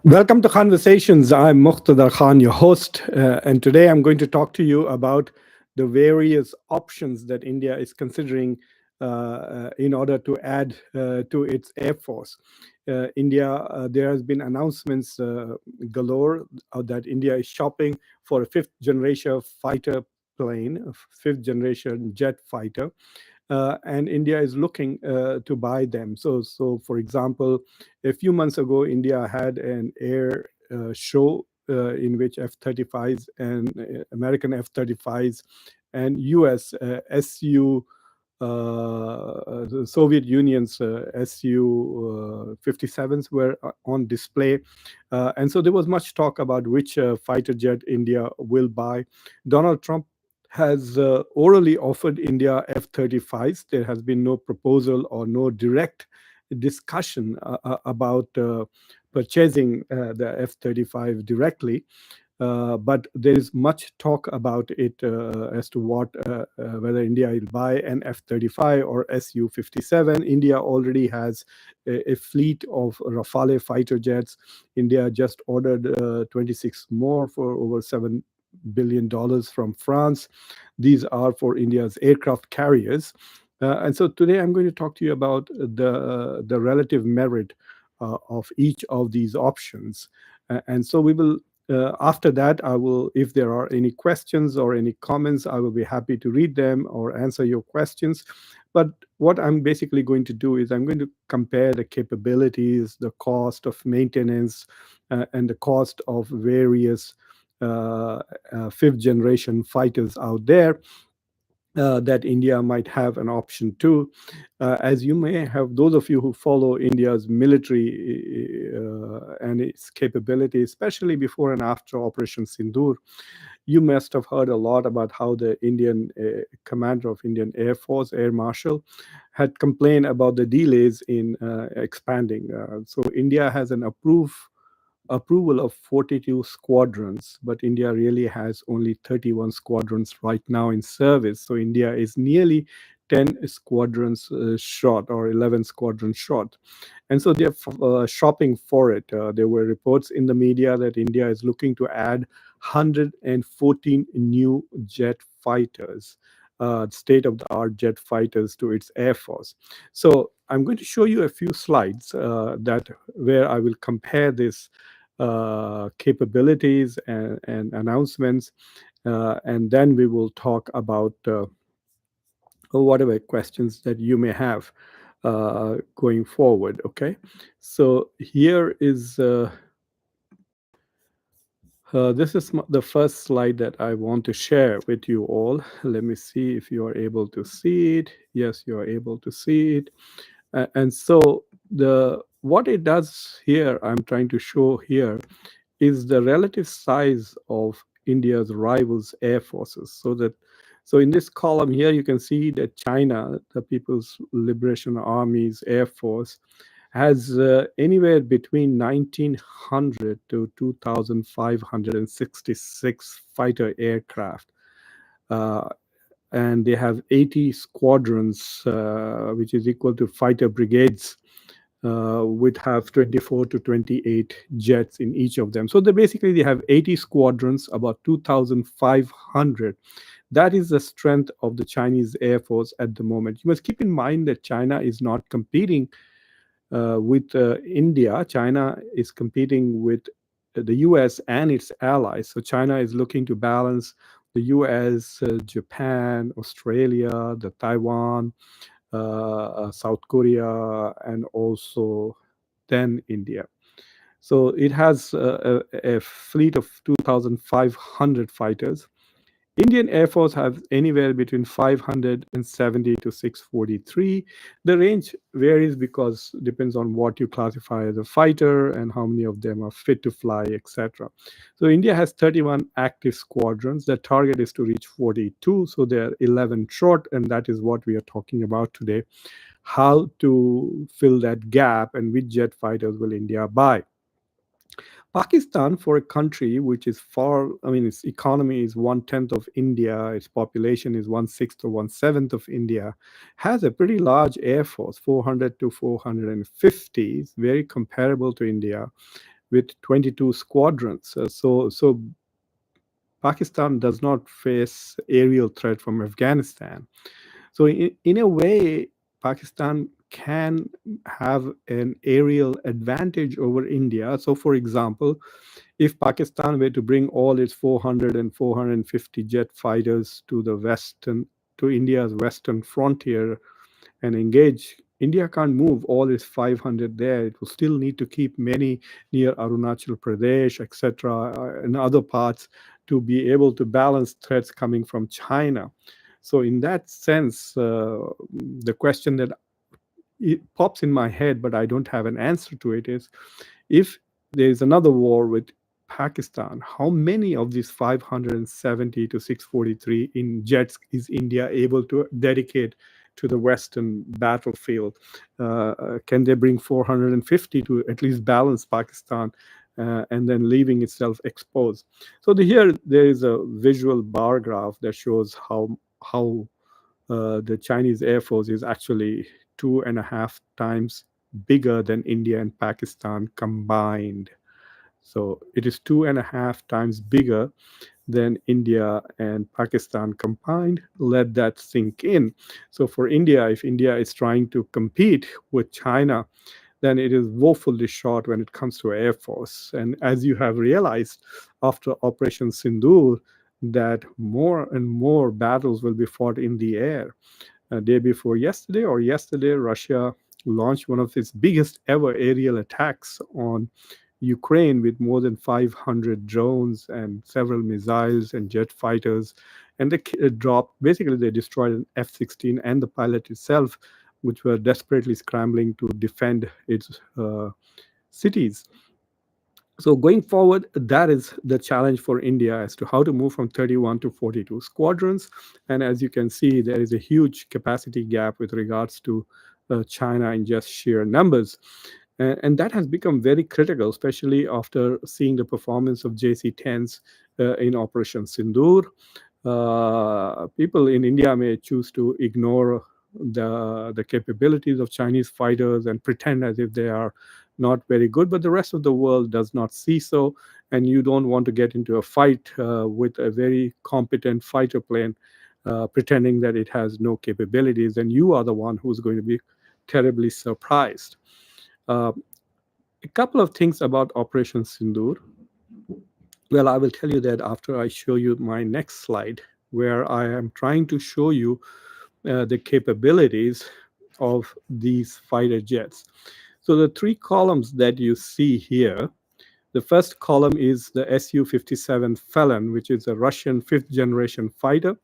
Welcome to Conversations. I'm Muqtedar Khan, your host, and today I'm going to talk to you about the various options that India is considering in order to add to its air force. India, there has been announcements galore that India is shopping for a fifth generation fighter plane, a fifth generation jet fighter, and India is looking to buy them. So for example, a few months ago, India had an air show in which F-35s and American F-35s and U.S. SU. The Soviet Union's SU-57s were on display. And so there was much talk about which fighter jet India will buy. Donald Trump has orally offered India F-35s. There has been no proposal or no direct discussion about purchasing the F-35 directly. But there is much talk about it as to whether India will buy an F-35 or Su-57. India already has a fleet of Rafale fighter jets. India just ordered 26 more for over $7 billion from France. These are for India's aircraft carriers. And so today I'm going to talk to you about the relative merit of each of these options. And so we will after that, I will, if there are any questions or any comments, I will be happy to read them or answer your questions. But what I'm basically going to do is I'm going to compare the capabilities, the cost of maintenance, and the cost of various fifth generation fighters out there that India might have an option to. As you may have, those of you who follow India's military and its capability, especially before and after Operation Sindoor, you must have heard a lot about how the Indian commander of Indian Air Force, Air Marshal, had complained about the delays in expanding. So India has an approval of 42 squadrons, but India really has only 31 squadrons right now in service. So India is nearly 10 squadrons short, or 11 squadrons short. And so they're shopping for it. There were reports in the media that India is looking to add 114 new jet fighters, state-of-the-art jet fighters to its air force. So I'm going to show you a few slides where I will compare this capabilities and announcements, and then we will talk about whatever questions that you may have going forward. Okay, so here is this is the first slide that I want to share with you all. Let me see if you are able to see it. Yes, you are able to see it. And so the what it does here, I'm trying to show here, is the relative size of India's rivals' air forces. So in this column here, you can see that China, the People's Liberation Army's Air Force, has anywhere between 1,900 to 2,566 fighter aircraft. And they have 80 squadrons, which is equal to fighter brigades, would have 24 to 28 jets in each of them. So they have 80 squadrons, about 2,500. That is the strength of the Chinese Air Force at the moment. You must keep in mind that China is not competing with India. China is competing with the US and its allies. So China is looking to balance the US, Japan, Australia, the Taiwan, South Korea, and also then India. So it has a fleet of 2,500 fighters. Indian Air Force has anywhere between 570 to 643. The range varies because it depends on what you classify as a fighter and how many of them are fit to fly, etc. So India has 31 active squadrons. The target is to reach 42, so they're 11 short, and that is what we are talking about today. How to fill that gap and which jet fighters will India buy? Pakistan, for a country which is its economy is 1/10 of India, its population is 1/6 or 1/7 of India, has a pretty large air force, 400 to 450, very comparable to India. with 22 squadrons. So Pakistan does not face aerial threat from Afghanistan. So in a way, Pakistan can have an aerial advantage over India. So for example, if Pakistan were to bring all its 400 and 450 jet fighters to the western to India's western frontier and engage, India can't move all its 500 there. It will still need to keep many near Arunachal Pradesh, etc., and other parts to be able to balance threats coming from China. So, in that sense, the question that it pops in my head, but I don't have an answer to it, is if there is another war with Pakistan, how many of these 570 to 643 in jets is India able to dedicate to the Western battlefield? Can they bring 450 to at least balance Pakistan? And then leaving itself exposed. So here there is a visual bar graph that shows how the Chinese Air Force is actually 2.5 times bigger than India and Pakistan combined. So it is 2.5 times bigger than India and Pakistan combined. Let that sink in. So for India, if India is trying to compete with China, then it is woefully short when it comes to Air Force. And as you have realized after Operation Sindoor, that more and more battles will be fought in the air. Day before yesterday or yesterday, Russia launched one of its biggest ever aerial attacks on Ukraine with more than 500 drones and several missiles and jet fighters. And they dropped, basically, they destroyed an F 16 and the pilot itself, which were desperately scrambling to defend its cities. So going forward, that is the challenge for India as to how to move from 31 to 42 squadrons. And as you can see, there is a huge capacity gap with regards to China in just sheer numbers. And that has become very critical, especially after seeing the performance of JC-10s in Operation Sindoor. People in India may choose to ignore the capabilities of Chinese fighters and pretend as if they are not very good, but the rest of the world does not see so. And you don't want to get into a fight with a very competent fighter plane, pretending that it has no capabilities, and you are the one who's going to be terribly surprised. Uh, a couple of things about Operation Sindoor. Well, I will tell you that after I show you my next slide, where I am trying to show you the capabilities of these fighter jets. So the three columns that you see here, the first column is the Su-57 Felon, which is a Russian fifth generation fighter.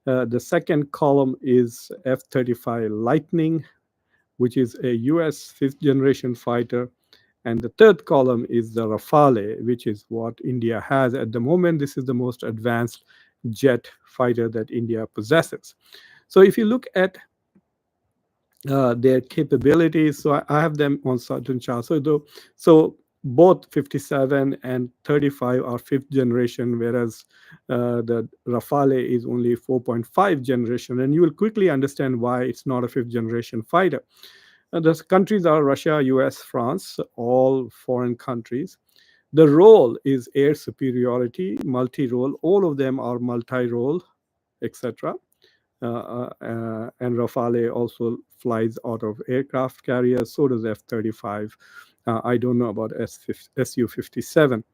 The second column is F-35 Lightning, which is a US fifth generation fighter. And the third column is the Rafale, which is what India has at the moment. This is the most advanced jet fighter that India possesses. So if you look at their capabilities, so I have them on certain charts. So both 57 and 35 are fifth generation, whereas the Rafale is only 4.5 generation. And you will quickly understand why it's not a fifth generation fighter. The countries are Russia, US, France, all foreign countries. The role is air superiority, multi-role. All of them are multi-role, etc. And Rafale also flies out of aircraft carriers. So does F-35. I don't know about Su-57.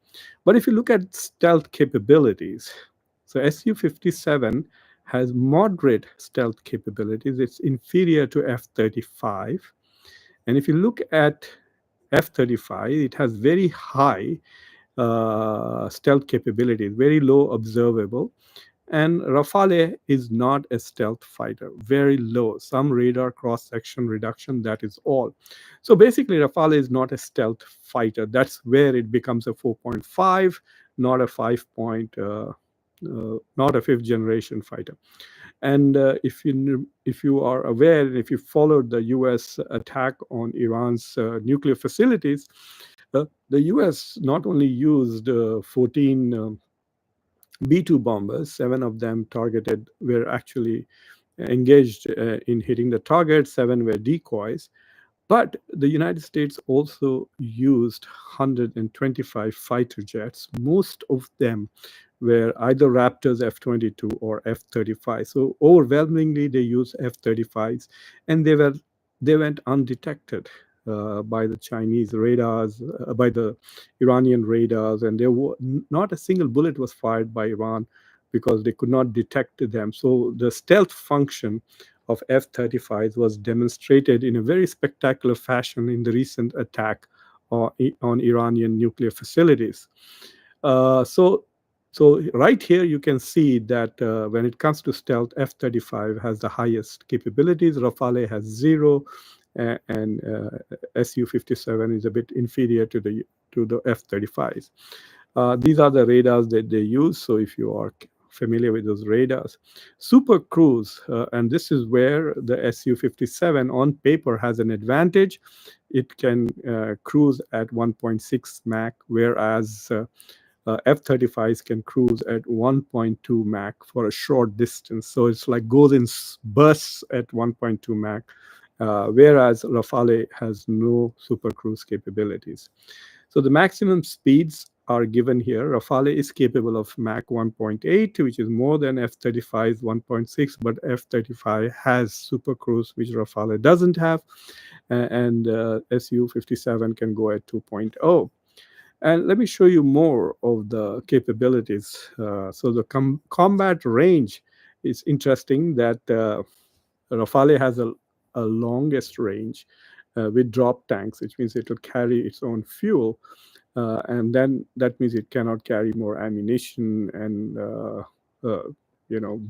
But if you look at stealth capabilities, so Su-57 has moderate stealth capabilities. It's inferior to F-35. And if you look at F-35, it has very high stealth capabilities, very low observable. And Rafale is not a stealth fighter, very low. Some radar cross section reduction, that is all. So basically, Rafale is not a stealth fighter. That's where it becomes a 4.5, not a 5 point, not a fifth generation fighter. And if you are aware, and if you followed the U.S. attack on Iran's nuclear facilities, the U.S. not only used 14 B-2 bombers, 7 of them targeted were actually engaged in hitting the target, 7 were decoys. But the United States also used 125 fighter jets. Most of them were either Raptors F-22 or F-35. So overwhelmingly, they used F-35s, and they went undetected by the Chinese radars, by the Iranian radars, and there were not a single bullet was fired by Iran because they could not detect them. So the stealth function of F-35s was demonstrated in a very spectacular fashion in the recent attack on Iranian nuclear facilities. Uh, so, so right here you can see that when it comes to stealth, F-35 has the highest capabilities. Rafale has zero, and Su-57 is a bit inferior to the F-35s. These are the radars that they use. So if you are familiar with those radars, super cruise, and this is where the Su-57 on paper has an advantage. It can cruise at 1.6 Mach, whereas F-35s can cruise at 1.2 Mach for a short distance. So it's like goes in bursts at 1.2 Mach, whereas Rafale has no super cruise capabilities. So the maximum speeds are given here. Rafale is capable of Mach 1.8, which is more than F-35's 1.6, but F-35 has super cruise, which Rafale doesn't have, and Su-57 can go at 2.0. And let me show you more of the capabilities. So the combat range is interesting that Rafale has a longest range with drop tanks, which means it will carry its own fuel. And then that means it cannot carry more ammunition and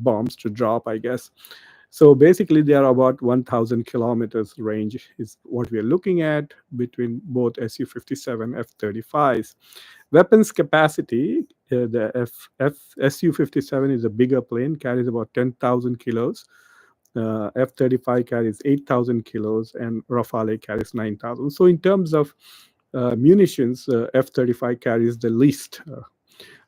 bombs to drop, I guess. So basically, they are about 1,000 kilometers range is what we are looking at between both Su-57 F-35s. Weapons capacity, the Su-57 is a bigger plane, carries about 10,000 kilos. F-35 carries 8,000 kilos, and Rafale carries 9,000. So in terms of munitions, F-35 carries the least.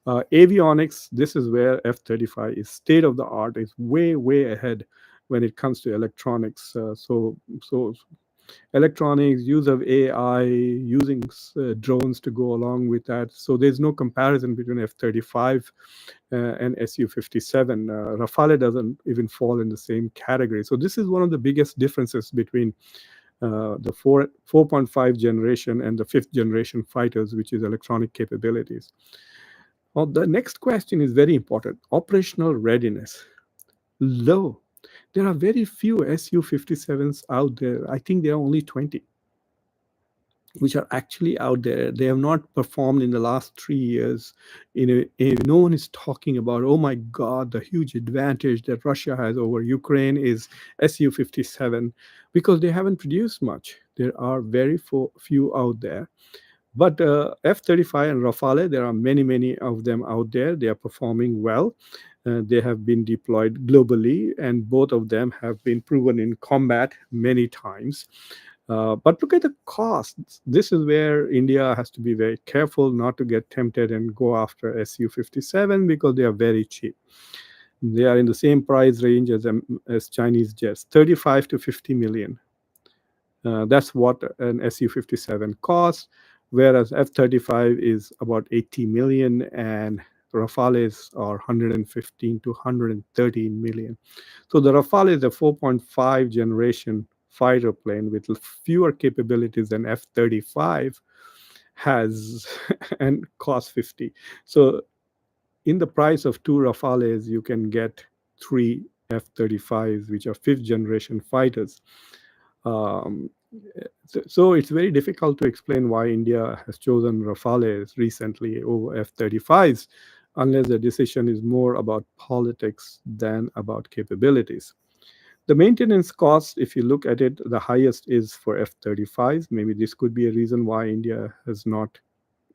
Avionics, this is where F-35 is state of the art. It's way ahead when it comes to electronics. So electronics, use of AI, using drones to go along with that. So there's no comparison between F-35 and Su-57. Rafale doesn't even fall in the same category. So this is one of the biggest differences between the 4.5 generation and the fifth generation fighters, which is electronic capabilities. Now, the next question is very important. Operational readiness. Low. There are very few Su-57s out there. I think there are only 20 which are actually out there. They have not performed in the last 3 years. No one is talking about, oh my God, the huge advantage that Russia has over Ukraine is Su-57, because they haven't produced much. There are very few out there. But F-35 and Rafale, there are many of them out there. They are performing well. They have been deployed globally, and both of them have been proven in combat many times. But look at the costs. This is where India has to be very careful not to get tempted and go after Su-57 because they are very cheap. They are in the same price range as Chinese jets, 35 to 50 million. That's what an Su-57 costs, whereas F-35 is about 80 million and Rafales are 115 to 113 million. So the Rafale is a 4.5 generation fighter plane with fewer capabilities than F-35 has and costs 50. So in the price of two Rafales, you can get three F-35s, which are fifth generation fighters. Um, so it's very difficult to explain why India has chosen Rafales recently over F-35s, unless the decision is more about politics than about capabilities. The maintenance cost, if you look at it, the highest is for F-35s. Maybe this could be a reason why India has not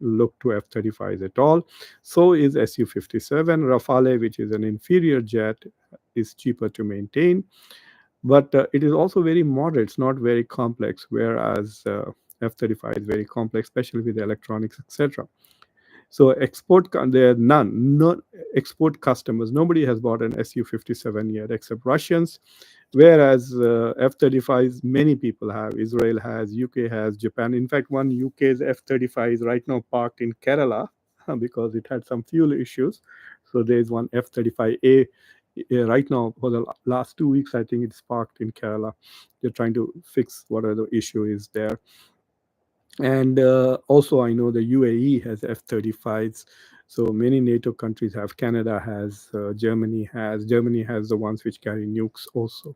looked to F-35s at all. So is Su-57. Rafale, which is an inferior jet, is cheaper to maintain. But it is also very moderate. It's not very complex, whereas F-35 is very complex, especially with electronics, etc. So there are none, no export customers. Nobody has bought an Su-57 yet except Russians, whereas F-35s many people have. Israel has, UK has, Japan. In fact, one UK's F-35 is right now parked in Kerala because it had some fuel issues. So there's one F-35A right now for the last 2 weeks. I think it's parked in Kerala. They're trying to fix whatever the issue is there. And also, I know the UAE has F-35s. So many NATO countries have. Canada has. Germany has. Germany has the ones which carry nukes also.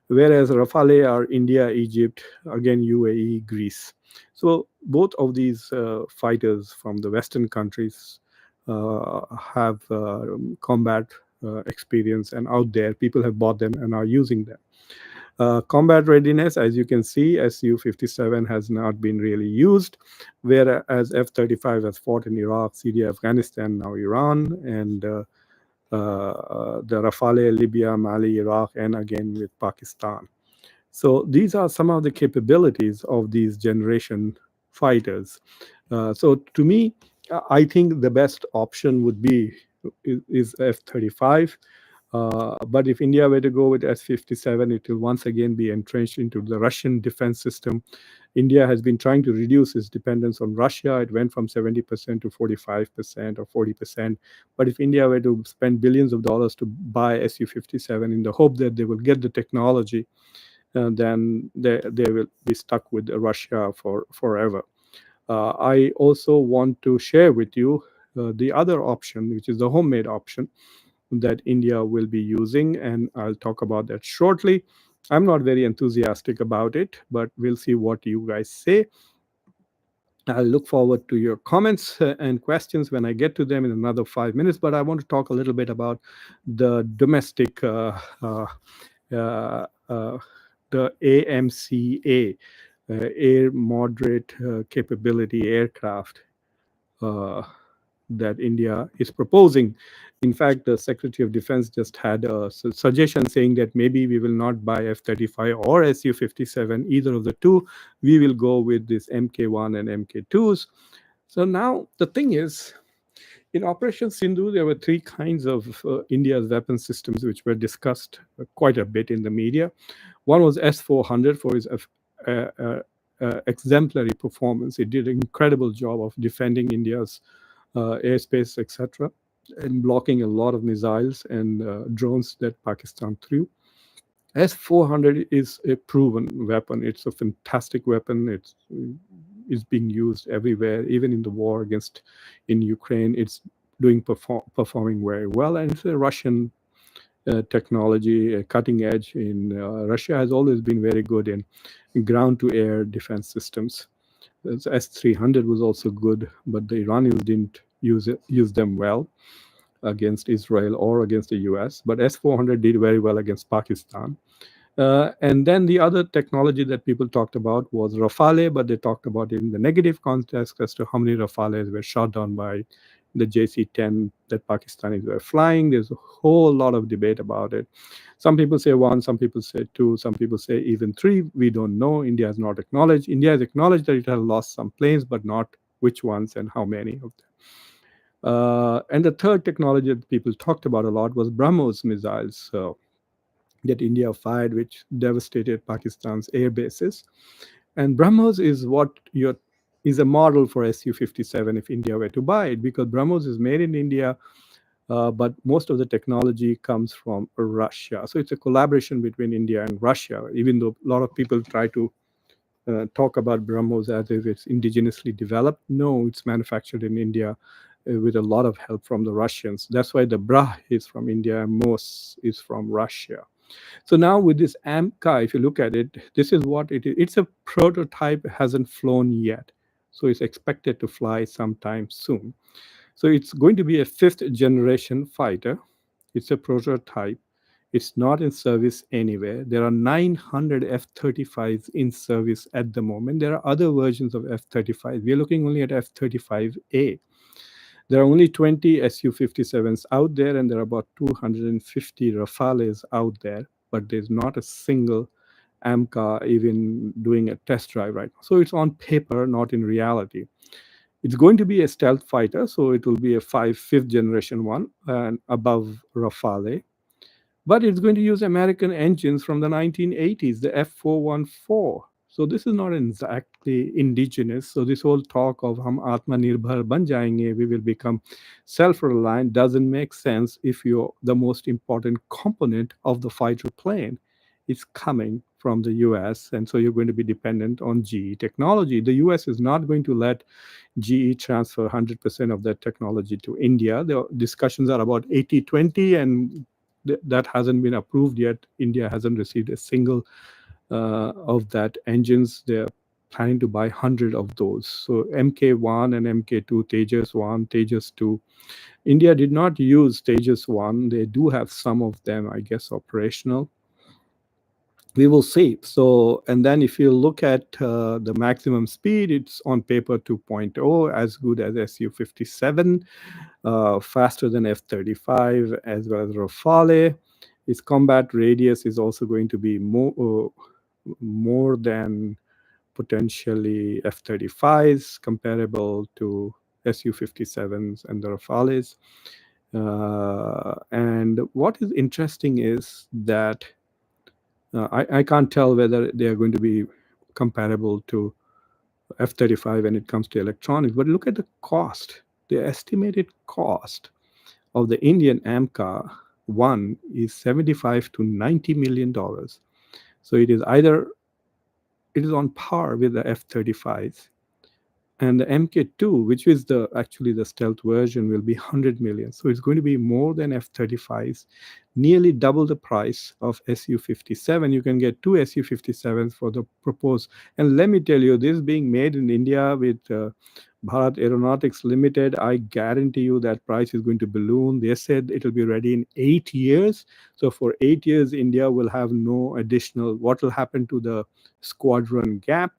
Whereas Rafale are India, Egypt, again UAE, Greece. So both of these fighters from the Western countries have combat experience, and out there people have bought them and are using them. Combat readiness, as you can see, Su-57 has not been really used, whereas F-35 has fought in Iraq, Syria, Afghanistan, now Iran, and the Rafale, Libya, Mali, Iraq, and again with Pakistan. So these are some of the capabilities of these generation fighters. So to me, I think the best option would be is F-35. But if India were to go with S-57, it will once again be entrenched into the Russian defense system. India has been trying to reduce its dependence on Russia. It went from 70% to 45% or 40%. But if India were to spend billions of dollars to buy Su-57 in the hope that they will get the technology, then they will be stuck with Russia for forever. I also want to share with you the other option, which is the homemade option that India will be using, and I'll talk about that shortly. I'm not very enthusiastic about it, but we'll see what you guys say. I'll look forward to your comments and questions when I get to them in another 5 minutes. But I want to talk a little bit about the domestic, uh, uh, the AMCA, Air Moderate Capability Aircraft. Uh, that India is proposing. In fact, the Secretary of Defense just had a suggestion saying that maybe we will not buy F-35 or Su-57, either of the two. We will go with this Mk-1 and Mk-2s. So now the thing is, in Operation Sindhu, there were three kinds of India's weapon systems which were discussed quite a bit in the media. One was S-400 for its exemplary performance. It did an incredible job of defending India's airspace, etc., and blocking a lot of missiles and drones that Pakistan threw. S-400 is a proven weapon. It's a fantastic weapon. It's is being used everywhere, even in the war against in Ukraine. It's performing very well, and it's a Russian technology, a cutting edge. In Russia has always been very good in ground-to-air defense systems. S-300 was also good, but the Iranians didn't use them well against Israel or against the US. But S-400 did very well against Pakistan. And then the other technology that people talked about was Rafale, but they talked about it in the negative context as to how many Rafales were shot down by the JC-10 that Pakistanis were flying. There's a whole lot of debate about it. Some people say one, some people say two, some people say even three. We don't know. India has not acknowledged. India has acknowledged that it has lost some planes, but not which ones and how many of them. And the third technology that people talked about a lot was BrahMos missiles that India fired, which devastated Pakistan's air bases. And BrahMos is a model for Su-57 if India were to buy it, because BrahMos is made in India, but most of the technology comes from Russia. So it's a collaboration between India and Russia, even though a lot of people try to talk about BrahMos as if it's indigenously developed. No, it's manufactured in India with a lot of help from the Russians. That's why the Brah is from India and Mos is from Russia. So now with this AMCA, if you look at it, this is what it is. It's a prototype, hasn't flown yet. So it's expected to fly sometime soon. So it's going to be a fifth generation fighter. It's a prototype. It's not in service anywhere. There are 900 F-35s in service at the moment. There are other versions of F-35. We are looking only at F-35A. There are only 20 Su-57s out there, and there are about 250 Rafales out there, but there's not a single AMCA even doing a test drive right now. So it's on paper, not in reality. It's going to be a stealth fighter, so it will be a fifth generation one and above Rafale, but it's going to use American engines from the 1980s, the F414. So this is not exactly indigenous. So this whole talk of hum atmanirbhar ban jayenge, we will become self-reliant, doesn't make sense if you're the most important component of the fighter plane is coming from the US, and so you're going to be dependent on GE technology. The US is not going to let GE transfer 100% of that technology to India. The discussions are about 80-20, and that hasn't been approved yet. India hasn't received a single of that engines. They're planning to buy 100 of those. So MK1 and MK2, Tejas 1, Tejas 2. India did not use Tejas 1. They do have some of them, I guess, operational. We will see. So, and then if you look at the maximum speed, it's on paper 2.0, as good as SU-57, faster than F-35, as well as Rafale. Its combat radius is also going to be more than potentially F-35s, comparable to SU-57s and the Rafales. And what is interesting is that I can't tell whether they are going to be comparable to F-35 when it comes to electronics, but look at the cost. The estimated cost of the Indian AMCA 1 is 75 to $90 million. So it is on par with the F-35s, and the MK2, which is actually the stealth version, will be 100 million. So it's going to be more than F-35s, nearly double the price of SU-57. You can get two SU-57s for the proposed. And let me tell you, this being made in India with Bharat Aeronautics Limited, I guarantee you that price is going to balloon. They said it will be ready in 8 years. So for 8 years, India will have no additional. What will happen to the squadron gap?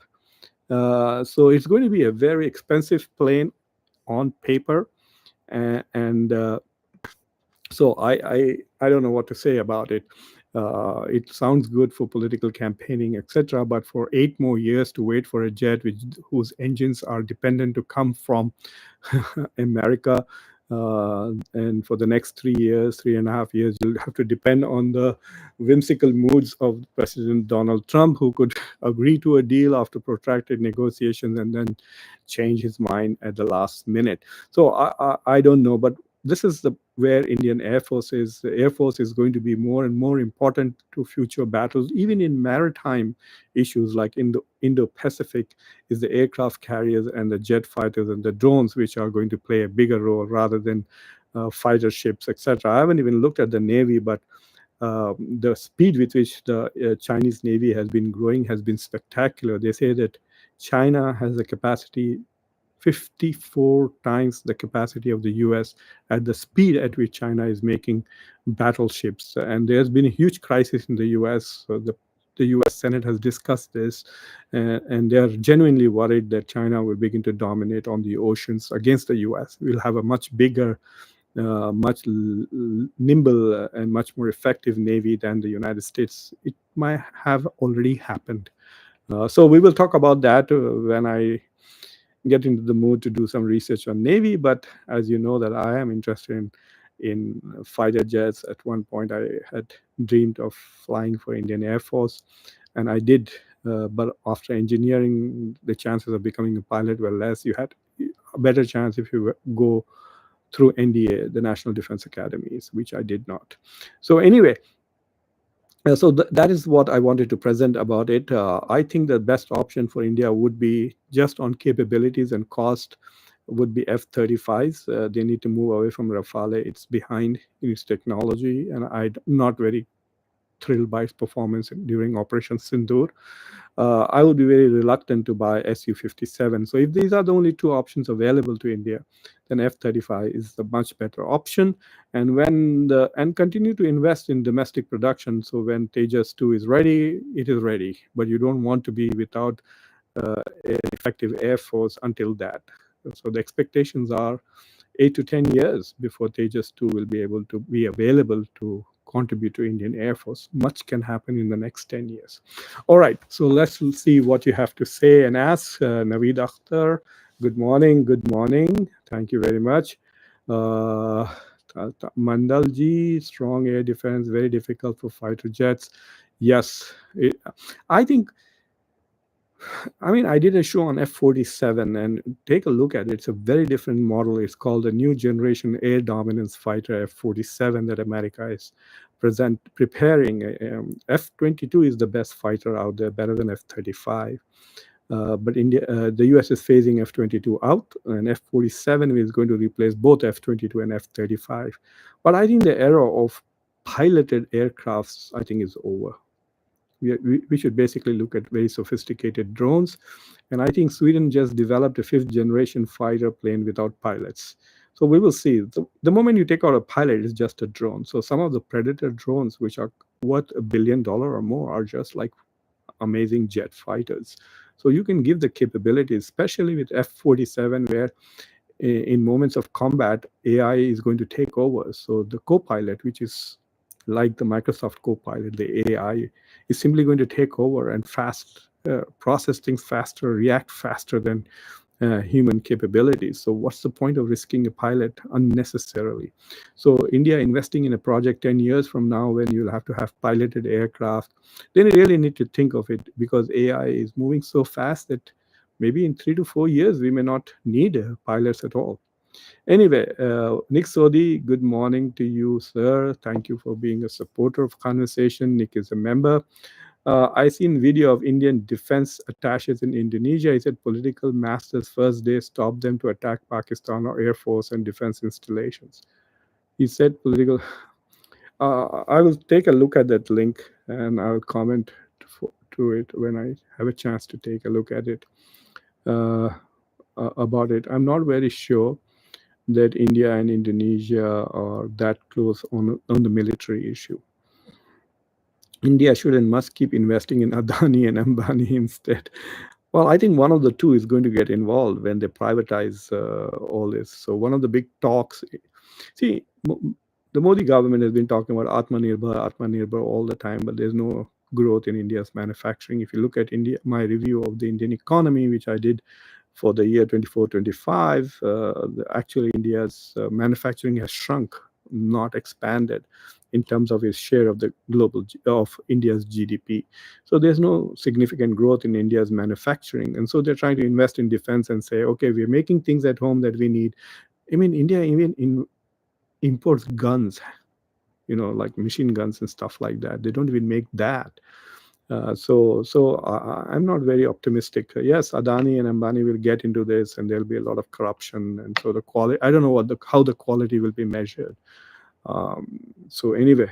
So it's going to be a very expensive plane on paper, and so I don't know what to say about it. It sounds good for political campaigning, etc. But for 8 more years to wait for a jet whose engines are dependent to come from America, and for the next 3 years, 3.5 years, you'll have to depend on the whimsical moods of President Donald Trump, who could agree to a deal after protracted negotiations and then change his mind at the last minute. So I don't know, but this is the where Indian Air Force is. The Air Force is going to be more and more important to future battles, even in maritime issues like in the Indo-Pacific. Is the aircraft carriers and the jet fighters and the drones which are going to play a bigger role rather than fighter ships, etc. I haven't even looked at the Navy, but the speed with which the Chinese Navy has been growing has been spectacular. They say that China has the capacity 54 times the capacity of the US at the speed at which China is making battleships. And there's been a huge crisis in the US. So the US Senate has discussed this, and they're genuinely worried that China will begin to dominate on the oceans against the US. We'll have a much bigger, much nimble, and much more effective Navy than the United States. It might have already happened. So we will talk about that when I get into the mood to do some research on Navy. But as you know, that I am interested in fighter jets. At one point, I had dreamed of flying for Indian Air Force, and I did. But after engineering, the chances of becoming a pilot were less. You had a better chance if you go through NDA, the National Defense Academies, which I did not. So anyway, so that is what I wanted to present about it. I think the best option for India would be, just on capabilities and cost, would be F-35s. They need to move away from Rafale. It's behind in its technology, and I'm not very thrilled by its performance during Operation Sindoor. I would be very reluctant to buy SU-57. So if these are the only two options available to India, then F-35 is the much better option. And continue to invest in domestic production. So when Tejas 2 is ready, it is ready. But you don't want to be without an effective Air Force until that. So the expectations are 8 to 10 years before Tejas 2 will be able to be available to contribute to Indian Air Force. Much can happen in the next 10 years. All right, so let's see what you have to say and ask. Naveed Akhtar, Good morning. Good morning. Thank you very much. Uh, Mandalji, strong air defense, very difficult for fighter jets. Yes, I think. I mean, I did a show on F-47, and take a look at it. It's a very different model. It's called the New Generation Air Dominance Fighter F-47 that America is preparing. F-22 is the best fighter out there, better than F-35. But the US is phasing F-22 out, and F-47 is going to replace both F-22 and F-35. But I think the era of piloted aircrafts, I think, is over. We should basically look at very sophisticated drones. And I think Sweden just developed a fifth generation fighter plane without pilots. So we will see. The moment you take out a pilot, it's just a drone. So some of the Predator drones, which are worth $1 billion or more, are just like amazing jet fighters. So you can give the capabilities, especially with F-47, where in moments of combat, AI is going to take over. So the co-pilot, which is like the Microsoft Copilot, the AI, is simply going to take over and process things faster, react faster than human capabilities. So what's the point of risking a pilot unnecessarily? So India investing in a project 10 years from now, when you'll have to have piloted aircraft, then you really need to think of it, because AI is moving so fast that maybe in 3 to 4 years we may not need pilots at all. Anyway, Nick Sodhi, good morning to you, sir. Thank you for being a supporter of Conversation. Nick is a member. I seen video of Indian defense attaches in Indonesia. He said political masters first day stopped them to attack Pakistan or Air Force and defense installations. He said political. I will take a look at that link and I'll comment to it when I have a chance to take a look at it. About it, I'm not very sure that India and Indonesia are that close on the military issue. India should and must keep investing in Adani and Ambani instead. Well, I think one of the two is going to get involved when they privatize all this. So one of the big talks, see, the Modi government has been talking about Atmanirbhar all the time, but there's no growth in India's manufacturing. If you look at India, my review of the Indian economy, which I did for the year 24-25, actually India's manufacturing has shrunk, not expanded in terms of its share of the of India's GDP. So there's no significant growth in India's manufacturing, and so they're trying to invest in defense and say, okay, we're making things at home that we need. I mean, India even imports guns, like machine guns and stuff like that. They don't even make that. I'm not very optimistic. Yes, Adani and Ambani will get into this, and there'll be a lot of corruption, and so the quality. I don't know how the quality will be measured. So anyway,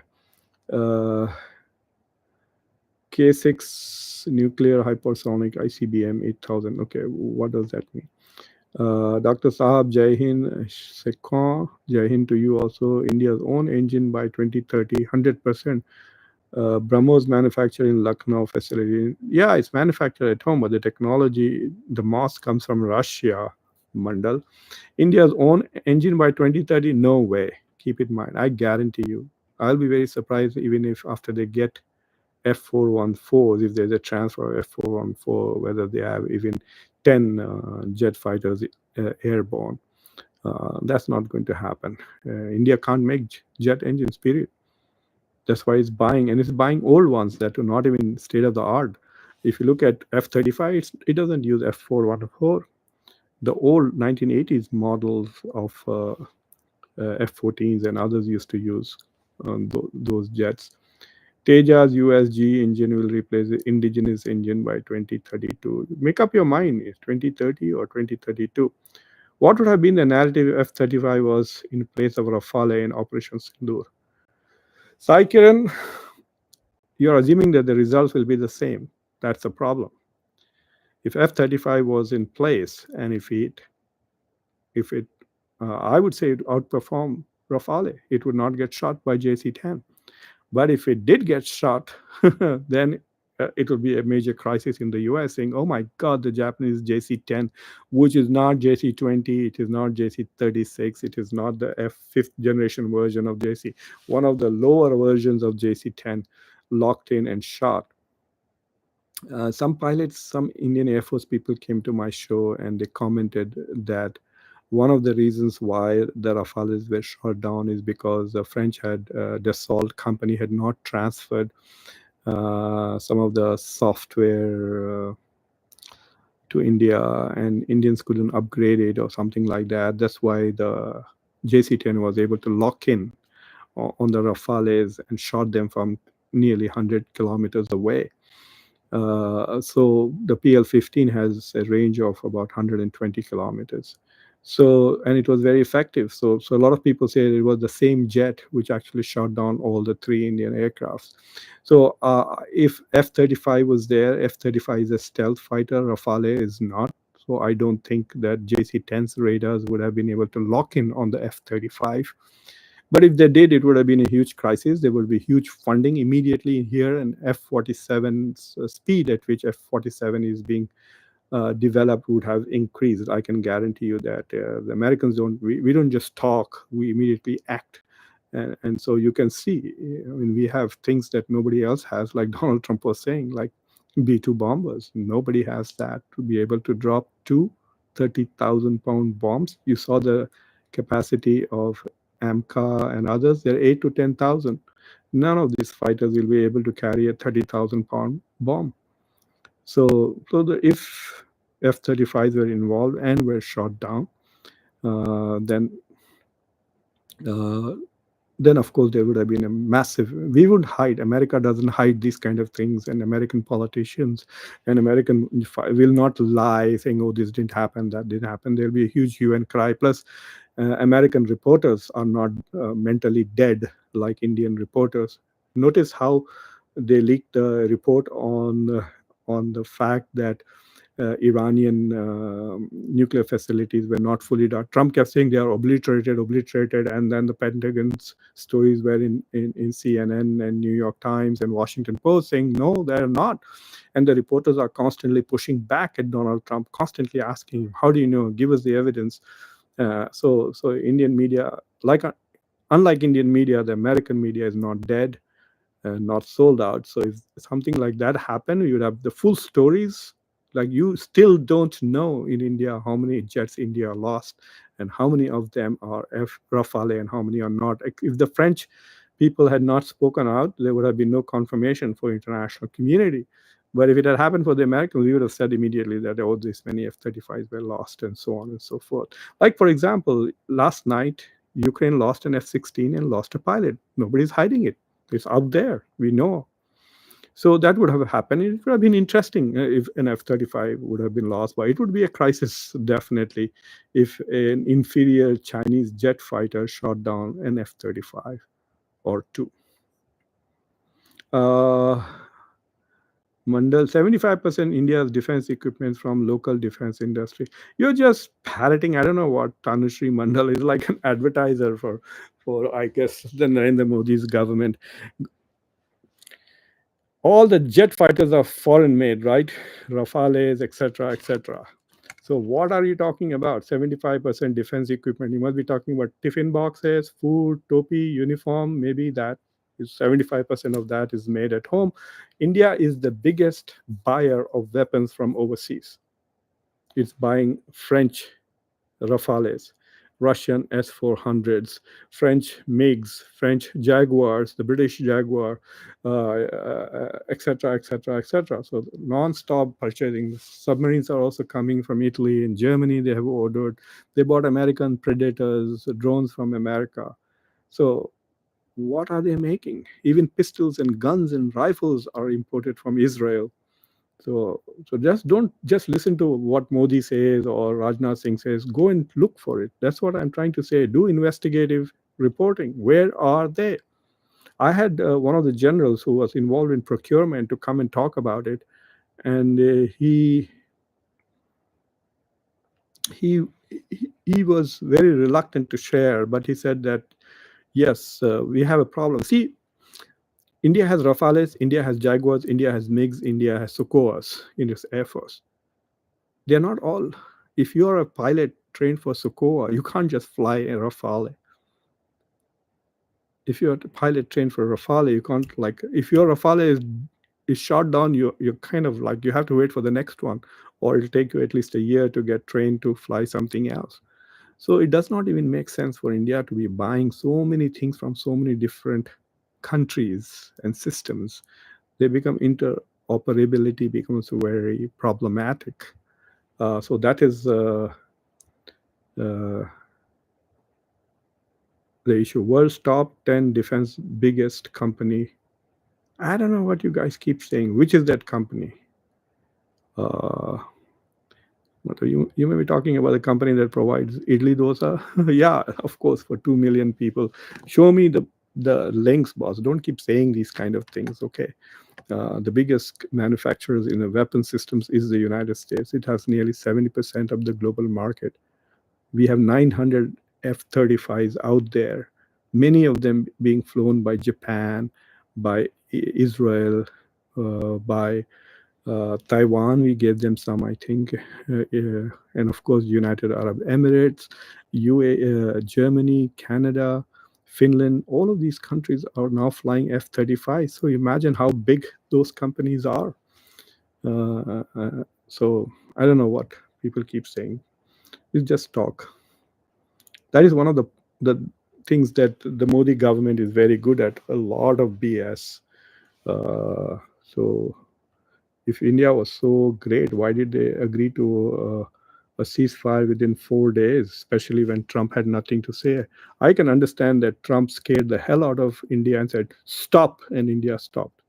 K6 nuclear hypersonic ICBM 8000. Okay, what does that mean? Dr. Sahab, Jai Hind, Sekon, Jai Hind to you also. India's own engine by 2030, 100%. BrahMos manufactured in Lucknow facility. Yeah, it's manufactured at home, but the technology, the mass comes from Russia, Mandal. India's own engine by 2030, no way. Keep it in mind. I guarantee you. I'll be very surprised even if after they get F-414s, if there's a transfer of F-414, whether they have even 10 jet fighters airborne. That's not going to happen. India can't make jet engines, period. That's why it's buying, and it's buying old ones that are not even state of the art. If you look at F-35, it doesn't use F-414. The old 1980s models of F-14s and others used to use those jets. Teja's USG engine will replace the indigenous engine by 2032. Make up your mind, is 2030 or 2032? What would have been the narrative if F-35 was in place of Rafale in Operation Sindoor? Sai Kiran, you're assuming that the results will be the same. That's the problem. If F-35 was in place, and if it, I would say it outperformed Rafale, it would not get shot by JC-10. But if it did get shot, then it would be a major crisis in the US, saying, oh my God, the Japanese JC-10, which is not JC-20, it is not JC-36, it is not the fifth generation version of JC, one of the lower versions of JC-10, locked in and shot. Some pilots, some Indian Air Force people came to my show and they commented that one of the reasons why the Rafales were shot down is because the French had, Dassault company had not transferred some of the software to India, and Indians couldn't upgrade it or something like that. That's why the JC-10 was able to lock in on the Rafales and shot them from nearly 100 kilometers away. So the PL-15 has a range of about 120 kilometers. So, and it was very effective. So a lot of people say it was the same jet which actually shot down all the three Indian aircrafts. So if F-35 was there, F-35 is a stealth fighter, Rafale is not. So I don't think that JC-10's radars would have been able to lock in on the F-35. But if they did, it would have been a huge crisis. There would be huge funding immediately here, and F-47's speed at which F-47 is being developed would have increased. I can guarantee you that the Americans don't. We don't just talk; we immediately act. And so you can see. I mean, we have things that nobody else has, like Donald Trump was saying, like B-2 bombers. Nobody has that to be able to drop two 30,000-pound bombs. You saw the capacity of AMCA and others. They're 8 to 10,000. None of these fighters will be able to carry a 30,000-pound bomb. If F-35s were involved and were shot down, then uh, then of course there would have been a massive, we would hide, America doesn't hide these kind of things, and American politicians and American will not lie saying, oh, this didn't happen, that didn't happen. There'll be a huge hue and cry. Plus American reporters are not mentally dead like Indian reporters. Notice how they leaked the report on the fact that Iranian nuclear facilities were not fully done. Trump kept saying they are obliterated, obliterated, and then the Pentagon's stories were in CNN and New York Times and Washington Post saying, no, they're not. And the reporters are constantly pushing back at Donald Trump, constantly asking him, how do you know? Give us the evidence. So Indian media, like unlike Indian media, the American media is not dead, not sold out. So if something like that happened, you would have the full stories. Like you still don't know in India how many jets India lost and how many of them are Rafale and how many are not. If the French people had not spoken out, there would have been no confirmation for international community. But if it had happened for the Americans, we would have said immediately that, oh, this many F-35s were lost and so on and so forth. Like, for example, last night, Ukraine lost an F-16 and lost a pilot. Nobody's hiding it. It's out there. We know. So that would have happened. It would have been interesting if an F-35 would have been lost, but it would be a crisis, definitely, if an inferior Chinese jet fighter shot down an F-35 or two. Uh, Mandal, 75% India's defense equipment from local defense industry. You're just parroting. I don't know what Tanushree Mandal is, like an advertiser for I guess, the Narendra Modi's government. All the jet fighters are foreign made, right? Rafales, etc., etc. So what are you talking about? 75% defense equipment. You must be talking about tiffin boxes, food, topi, uniform. Maybe that is 75% of that is made at home. India is the biggest buyer of weapons from overseas. It's buying French Rafales, Russian S-400s, French MiGs, French Jaguars, the British Jaguar, etc., etc., etc. So non-stop purchasing. Submarines are also coming from Italy and Germany. They have ordered. They bought American Predators, drones from America. So what are they making? Even pistols and guns and rifles are imported from Israel. So just don't just listen to what Modi says or Rajnath Singh says. Go and look for it. That's what I'm trying to say. Do investigative reporting. Where are they? I had one of the generals who was involved in procurement to come and talk about it, and he he was very reluctant to share, but he said that yes, we have a problem. See, India has Rafales, India has Jaguars, India has MiGs, India has Sukhois in its air force. They're not all. If you're a pilot trained for Sukhoi, you can't just fly a Rafale. If you're a pilot trained for Rafale, you can't, like, if your Rafale is is shot down, you're kind of like you have to wait for the next one, or it'll take you at least a year to get trained to fly something else. So it does not even make sense for India to be buying so many things from so many different countries and systems. They become interoperability becomes very problematic. So that is uh, the issue. World's top 10 defense biggest company. I don't know what you guys keep saying. Which is that company? Uh, what are you may be talking about the company that provides idli dosa. Yeah, of course, for 2 million people. Show me the links, boss. Don't keep saying these kind of things, okay? The biggest manufacturers in the weapon systems is the United States. It has nearly 70% of the global market. We have 900 F-35s out there, many of them being flown by Japan, by Israel, by Taiwan. We gave them some, I think, and of course, United Arab Emirates, Germany, Canada, Finland. All of these countries are now flying F-35. So imagine how big those companies are. So I don't know what people keep saying. It's just talk. That is one of the things that the Modi government is very good at. A lot of BS. So if India was so great, why did they agree to a ceasefire within 4 days, especially when Trump had nothing to say? I can understand that Trump scared the hell out of India and said, stop, and India stopped.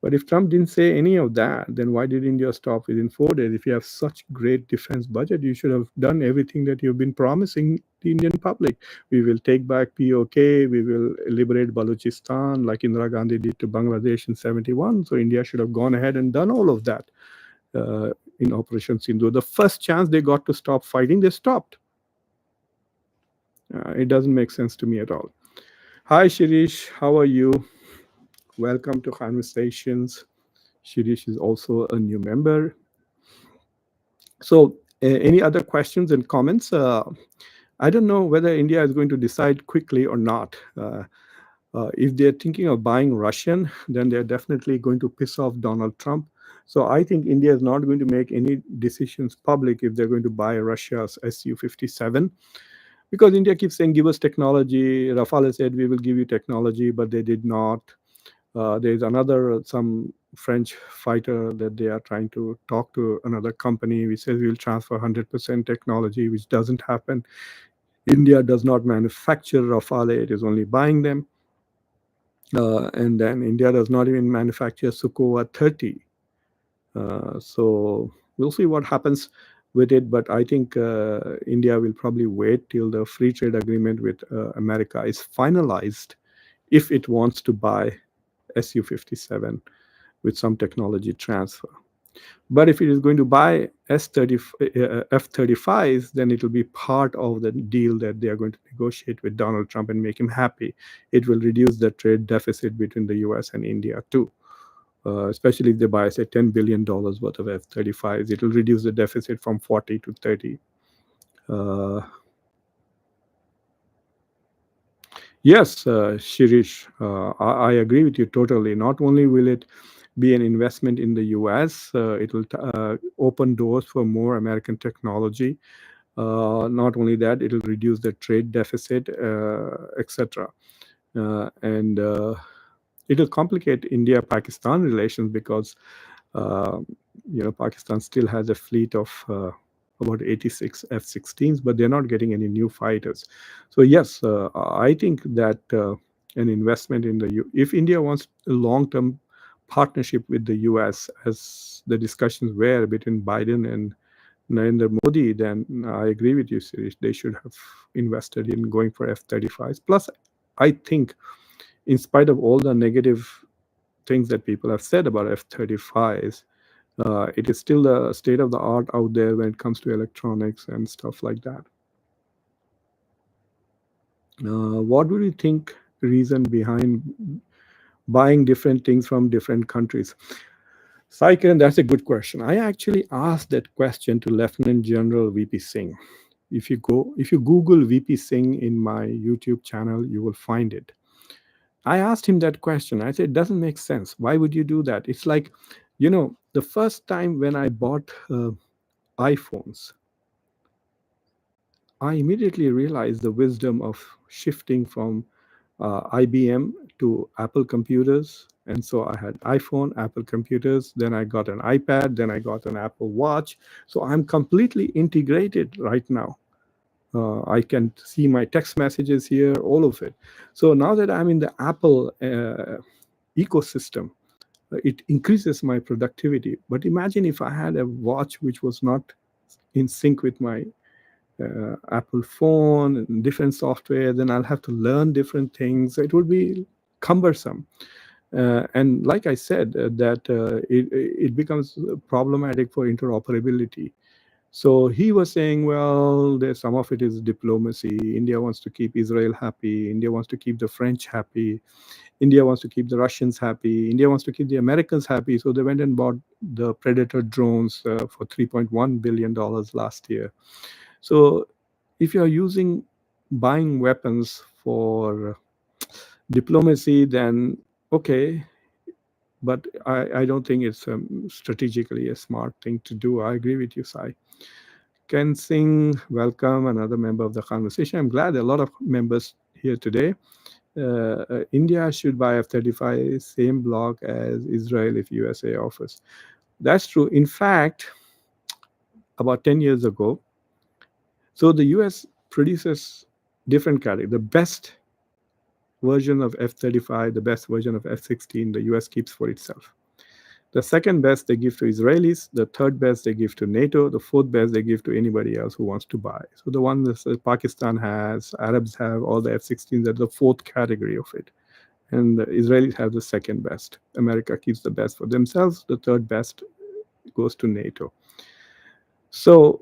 But if Trump didn't say any of that, then why did India stop within 4 days? If you have such great defense budget, you should have done everything that you've been promising the Indian public. We will take back POK, we will liberate Balochistan, like Indira Gandhi did to Bangladesh in 71. So India should have gone ahead and done all of that in Operation Sindhu. The first chance they got to stop fighting, they stopped. It doesn't make sense to me at all. Hi, Shirish. How are you? Welcome to Khanversations. Shirish is also a new member. So, any other questions and comments? I don't know whether India is going to decide quickly or not. If they're thinking of buying Russian, then they're definitely going to piss off Donald Trump. So I think India is not going to make any decisions public if they're going to buy Russia's SU-57. Because India keeps saying, give us technology. Rafale said, we will give you technology, but they did not. There's some French fighter that they are trying to talk to another company which says we'll transfer 100% technology, which doesn't happen. India does not manufacture Rafale, it is only buying them. And then India does not even manufacture Sukhoi 30. So we'll see what happens with it. But I think India will probably wait till the free trade agreement with America is finalized if it wants to buy SU-57 with some technology transfer. But if it is going to buy F-35s, then it will be part of the deal that they are going to negotiate with Donald Trump and make him happy. It will reduce the trade deficit between the US and India too. Especially if they buy, say, $10 billion worth of F-35s, it will reduce the deficit from 40 to 30. Yes, Shirish, I agree with you totally. Not only will it be an investment in the US, it will open doors for more American technology. Not only that, it will reduce the trade deficit, etc. And it will complicate India-Pakistan relations because Pakistan still has a fleet of about 86 F-16s, but they're not getting any new fighters. So yes, I think that an investment in if India wants a long-term partnership with the US, as the discussions were between Biden and Narendra Modi, then I agree with you, Sirish. They should have invested in going for F-35s. Plus, I think, in spite of all the negative things that people have said about F-35s, it is still the state of the art out there when it comes to electronics and stuff like that. What do you think reason behind buying different things from different countries? Saikiran, that's a good question. I actually asked that question to Lieutenant General VP Singh. If you Google VP Singh in my YouTube channel, you will find it. I asked him that question. I said, it doesn't make sense. Why would you do that? It's like, the first time when I bought iPhones, I immediately realized the wisdom of shifting from IBM to Apple computers. And so I had iPhone, Apple computers, then I got an iPad, then I got an Apple Watch. So I'm completely integrated right now. I can see my text messages here, all of it. So now that I'm in the Apple ecosystem, it increases my productivity. But imagine if I had a watch which was not in sync with my Apple phone and different software, then I'll have to learn different things. It would be cumbersome. And like I said, that it becomes problematic for interoperability. So he was saying, well, there's some of it is diplomacy. India wants to keep Israel happy. India wants to keep the French happy. India wants to keep the Russians happy. India wants to keep the Americans happy. So they went and bought the Predator drones for $3.1 billion last year. So if you're buying weapons for diplomacy, then okay, but I don't think it's strategically a smart thing to do. I agree with you, Sai. Ken Singh, welcome, another member of the conversation. I'm glad there are a lot of members here today. India should buy F-35, same block as Israel if USA offers. That's true. In fact, about 10 years ago, so the US produces different category. The best version of F-35, the best version of F-16, the US keeps for itself. The second best they give to Israelis, the third best they give to NATO, the fourth best they give to anybody else who wants to buy. So the one that Pakistan has, Arabs have, all the F-16s are the fourth category of it. And the Israelis have the second best. America keeps the best for themselves. The third best goes to NATO. So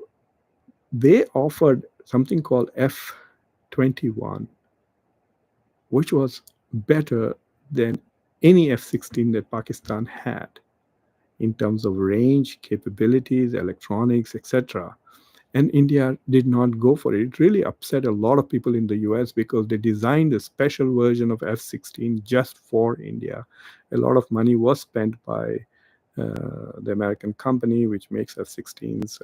they offered something called F-21, which was better than any F-16 that Pakistan had in terms of range, capabilities, electronics, etc. And India did not go for it. It really upset a lot of people in the US because they designed a special version of F-16 just for India. A lot of money was spent by the American company which makes F-16s,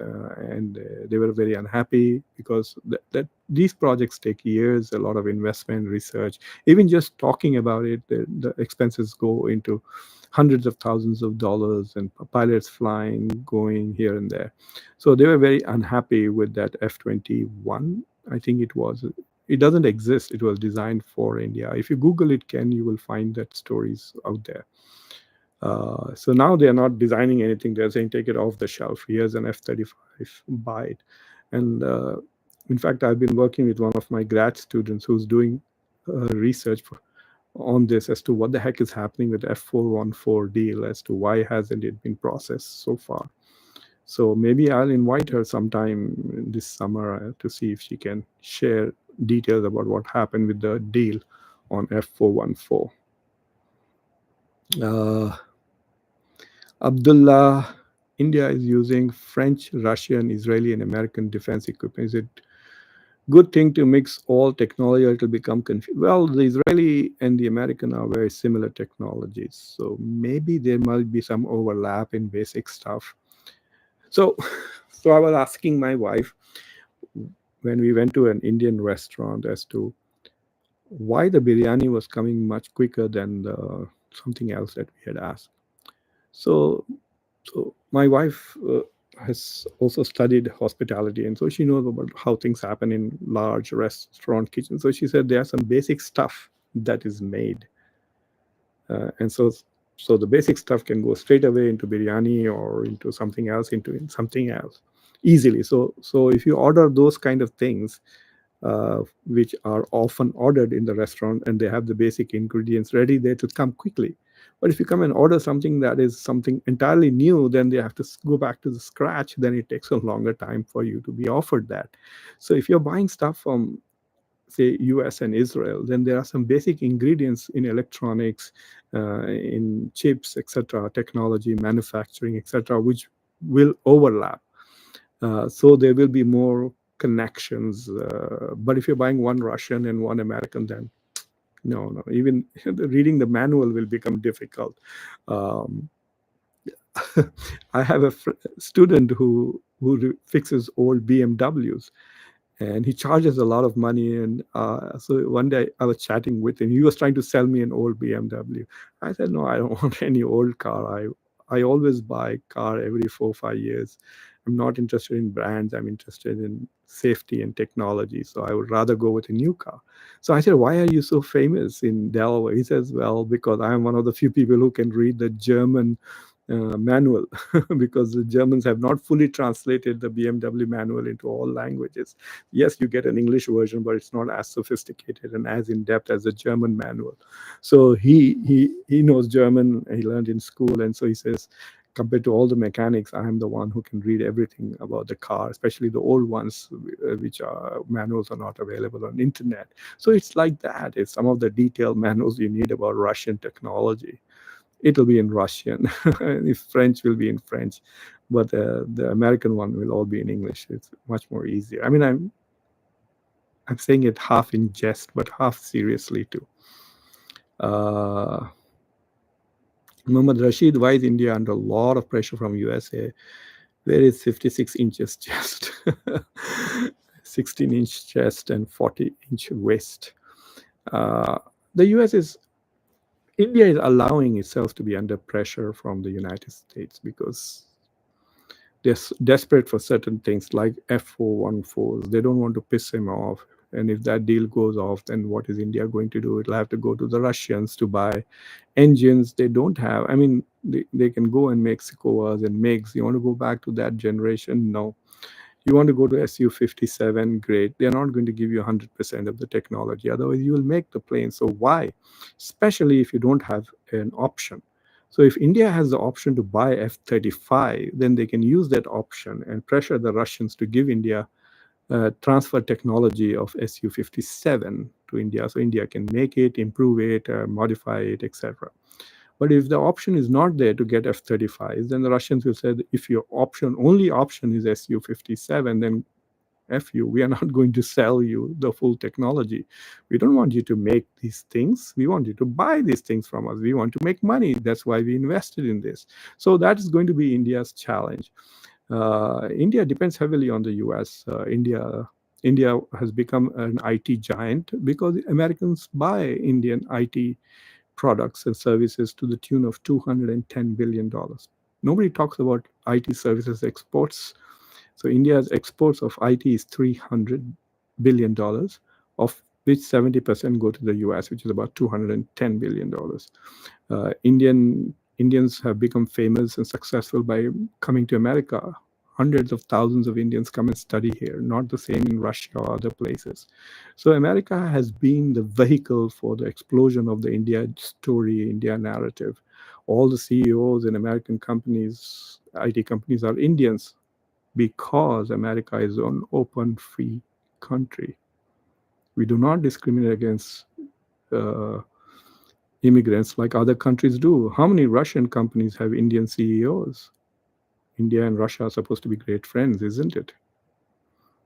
and they were very unhappy because that these projects take years, a lot of investment, research. Even just talking about it, the expenses go into hundreds of thousands of dollars, and pilots flying, going here and there. So they were very unhappy with that F-21. I think it was. It doesn't exist. It was designed for India. If you Google it, Ken, you will find that stories out there. So now they are not designing anything. They're saying, take it off the shelf. Here's an F-35, buy it. And in fact, I've been working with one of my grad students who's doing research on this as to what the heck is happening with F-414 deal, as to why hasn't it been processed so far. So maybe I'll invite her sometime this summer to see if she can share details about what happened with the deal on F-414. Abdullah, India is using French, Russian, Israeli, and American defense equipment. Is it good thing to mix all technology or it will become confused? Well, the Israeli and the American are very similar technologies. So maybe there might be some overlap in basic stuff. So, so I was asking my wife when we went to an Indian restaurant as to why the biryani was coming much quicker than something else that we had asked. So So my wife has also studied hospitality, and so she knows about how things happen in large restaurant kitchens. So she said there's some basic stuff that is made, and so the basic stuff can go straight away into biryani or into something else, into something else easily. So if you order those kind of things, which are often ordered in the restaurant and they have the basic ingredients ready, they will come quickly. But if you come and order something that is something entirely new, then they have to go back to the scratch. Then it takes a longer time for you to be offered that. So if you're buying stuff from, say, US and Israel, then there are some basic ingredients in electronics, in chips, etc., technology, manufacturing, etc., which will overlap. So there will be more connections. But if you're buying one Russian and one American, then No, no. Even reading the manual will become difficult. Um, I have a student who fixes old BMWs, and he charges a lot of money. And so one day I was chatting with him. He was trying to sell me an old BMW. I said, no, I don't want any old car. I always buy car every 4 or 5 years. I'm not interested in brands. I'm interested in safety and technology. So I would rather go with a new car. So I said, why are you so famous in Delaware? He says, well, because I'm one of the few people who can read the German manual because the Germans have not fully translated the BMW manual into all languages. Yes, you get an English version, but it's not as sophisticated and as in depth as the German manual. So he knows German. He learned in school, and so he says, compared to all the mechanics, I am the one who can read everything about the car, especially the old ones, which are manuals are not available on internet. So it's like that. It's some of the detailed manuals you need about Russian technology. It'll be in Russian. If French will be in French, but the American one will all be in English. It's much more easier. I mean, I'm saying it half in jest, but half seriously too. Uh, Muhammad Rashid, why is India under a lot of pressure from USA? Where is 56 inches chest, 16-inch chest, and 40-inch waist? Uh, the US is India is allowing itself to be under pressure from the United States because they're desperate for certain things like F-414s. They don't want to piss him off. And if that deal goes off, then what is India going to do? It'll have to go to the Russians to buy engines they don't have. I mean, they can go and make Sukovas and MiGs. You want to go back to that generation? No. You want to go to SU-57, great. They're not going to give you 100% of the technology. Otherwise, you will make the plane. So why? Especially if you don't have an option. So if India has the option to buy F-35, then they can use that option and pressure the Russians to give India transfer technology of SU-57 to India. So India can make it, improve it, modify it, etc. But if the option is not there to get F-35s, then the Russians will say, that if your only option is Su-57, then F you, we are not going to sell you the full technology. We don't want you to make these things. We want you to buy these things from us. We want to make money. That's why we invested in this. So that is going to be India's challenge. India depends heavily on the US. India has become an IT giant because Americans buy Indian IT products and services to the tune of $210 billion. Nobody talks about IT services exports. So India's exports of IT is $300 billion, of which 70% go to the US, which is about $210 billion. Indians have become famous and successful by coming to America. Hundreds of thousands of Indians come and study here, not the same in Russia or other places. So America has been the vehicle for the explosion of the India story, India narrative. All the CEOs in American companies, IT companies, are Indians because America is an open, free country. We do not discriminate against uh, immigrants like other countries do. How many Russian companies have Indian CEOs? India and Russia are supposed to be great friends, isn't it?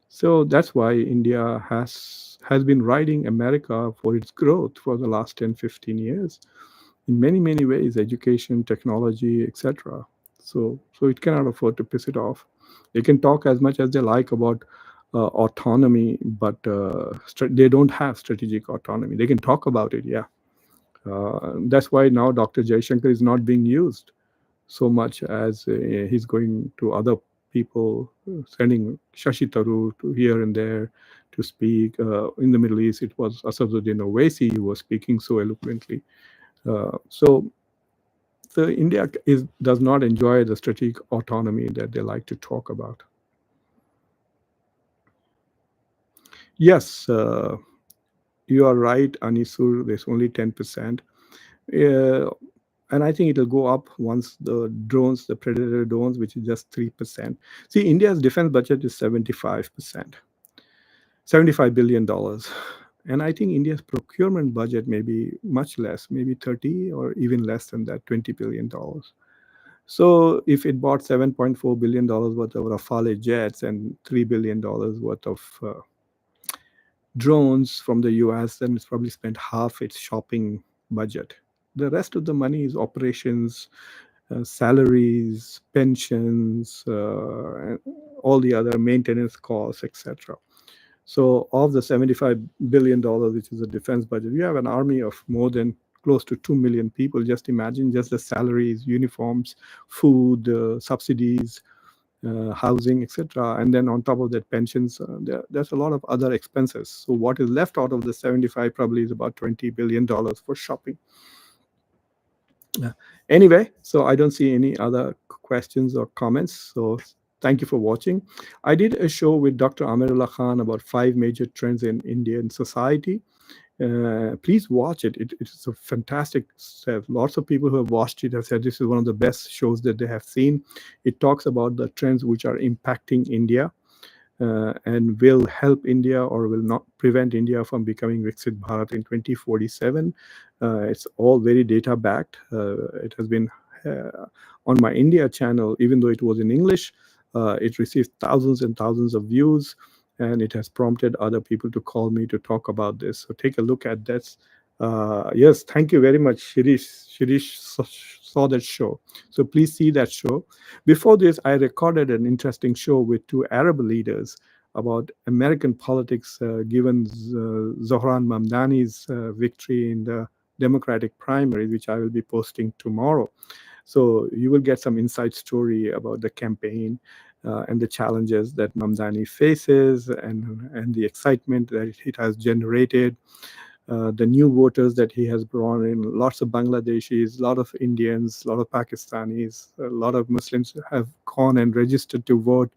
So that's why India has been riding America for its growth for the last 10, 15 years in many, many ways, education, technology, etc. So it cannot afford to piss it off. They can talk as much as they like about autonomy, but they don't have strategic autonomy. They can talk about it, yeah. That's why now Dr. Jaishankar is not being used so much as he's going to other people, sending Shashi Tharoor to here and there to speak. In the Middle East, it was Asaduddin Owaisi who was speaking so eloquently. So India does not enjoy the strategic autonomy that they like to talk about. Yes, you are right, Anisur. There's only 10%. Uh, and I think it'll go up once the drones, the Predator drones, which is just 3%. See, India's defense budget is 75%, $75 billion. And I think India's procurement budget may be much less, maybe 30 or even less than that, $20 billion. So if it bought $7.4 billion worth of Rafale jets and $3 billion worth of drones from the US, then it's probably spent half its shopping budget. The rest of the money is operations, salaries, pensions, and all the other maintenance costs, etc. So, of the $75 billion, which is the defense budget, you have an army of more than close to 2 million people. Just imagine just the salaries, uniforms, food, subsidies, housing, etc. And then on top of that, pensions. There's a lot of other expenses. So, what is left out of the 75 probably is about $20 billion for shopping. Yeah. Anyway, so I don't see any other questions or comments. So thank you for watching. I did a show with Dr. Amirullah Khan about 5 major trends in Indian society. Please watch it. It's a fantastic set. Lots of people who have watched it have said this is one of the best shows that they have seen. It talks about the trends which are impacting India, and will help India or will not prevent India from becoming Viksit Bharat in 2047. It's all very data backed. It has been on my India channel, even though it was in English. It received thousands and thousands of views, and it has prompted other people to call me to talk about this. So take a look at this. Yes, thank you very much, Shirish. Shirish saw that show. So please see that show. Before this, I recorded an interesting show with 2 Arab leaders about American politics, given Zohran Mamdani's victory in the Democratic primary, which I will be posting tomorrow. So you will get some inside story about the campaign, and the challenges that Mamdani faces, and the excitement that it has generated, the new voters that he has brought in. Lots of Bangladeshis, a lot of Indians, a lot of Pakistanis, a lot of Muslims have gone and registered to vote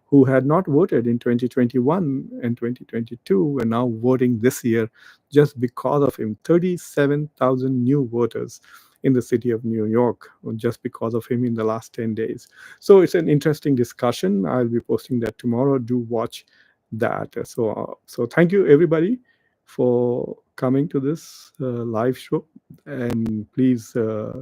who had not voted in 2021 and 2022 and now voting this year just because of him. 37,000 new voters in the city of New York just because of him in the last 10 days. So it's an interesting discussion. I'll be posting that tomorrow. Do watch that. So thank you, everybody, for coming to this live show. And please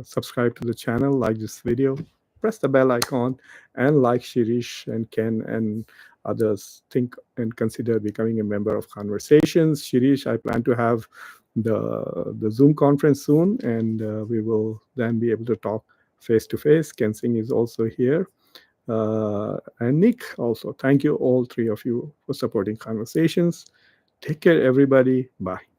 subscribe to the channel, like this video, press the bell icon, and like Shirish and Ken and others, think and consider becoming a member of Khanversations. Shirish, I plan to have the Zoom conference soon, and we will then be able to talk face to face. Ken Singh is also here. And Nick also. Thank you, all 3 of you, for supporting Khanversations. Take care, everybody. Bye.